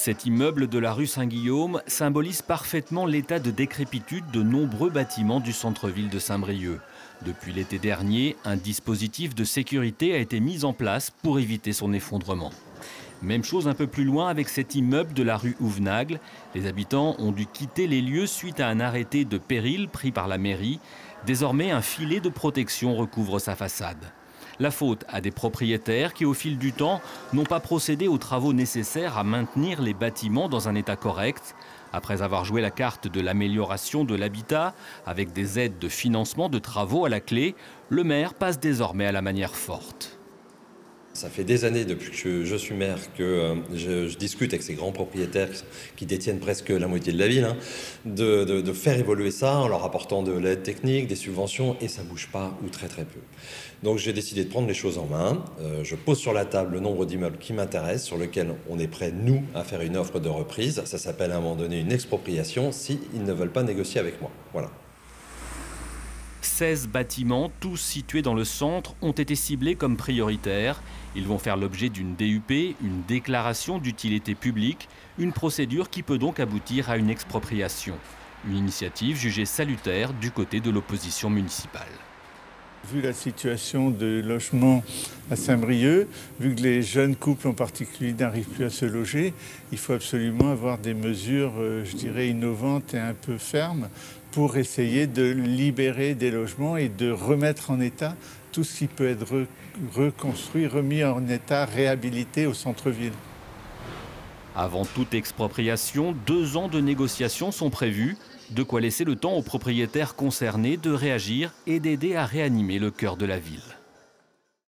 Cet immeuble de la rue Saint-Guillaume symbolise parfaitement l'état de décrépitude de nombreux bâtiments du centre-ville de Saint-Brieuc. Depuis l'été dernier, un dispositif de sécurité a été mis en place pour éviter son effondrement. Même chose un peu plus loin avec cet immeuble de la rue Ouvenagle. Les habitants ont dû quitter les lieux suite à un arrêté de péril pris par la mairie. Désormais, un filet de protection recouvre sa façade. La faute à des propriétaires qui, au fil du temps, n'ont pas procédé aux travaux nécessaires à maintenir les bâtiments dans un état correct. Après avoir joué la carte de l'amélioration de l'habitat, avec des aides de financement de travaux à la clé, le maire passe désormais à la manière forte. Ça fait des années depuis que je suis maire que je discute avec ces grands propriétaires qui détiennent presque la moitié de la ville, de faire évoluer ça en leur apportant de l'aide technique, des subventions, et ça ne bouge pas ou très très peu. Donc j'ai décidé de prendre les choses en main. Je pose sur la table le nombre d'immeubles qui m'intéressent, sur lesquels on est prêt, nous, à faire une offre de reprise. Ça s'appelle à un moment donné une expropriation s'ils ne veulent pas négocier avec moi. Voilà. 16 bâtiments, tous situés dans le centre, ont été ciblés comme prioritaires. Ils vont faire l'objet d'une DUP, une déclaration d'utilité publique, une procédure qui peut donc aboutir à une expropriation. Une initiative jugée salutaire du côté de l'opposition municipale. Vu la situation de logement à Saint-Brieuc, vu que les jeunes couples en particulier n'arrivent plus à se loger, il faut absolument avoir des mesures, je dirais, innovantes et un peu fermes pour essayer de libérer des logements et de remettre en état tout ce qui peut être reconstruit, remis en état, réhabilité au centre-ville. Avant toute expropriation, 2 ans de négociations sont prévus. De quoi laisser le temps aux propriétaires concernés de réagir et d'aider à réanimer le cœur de la ville.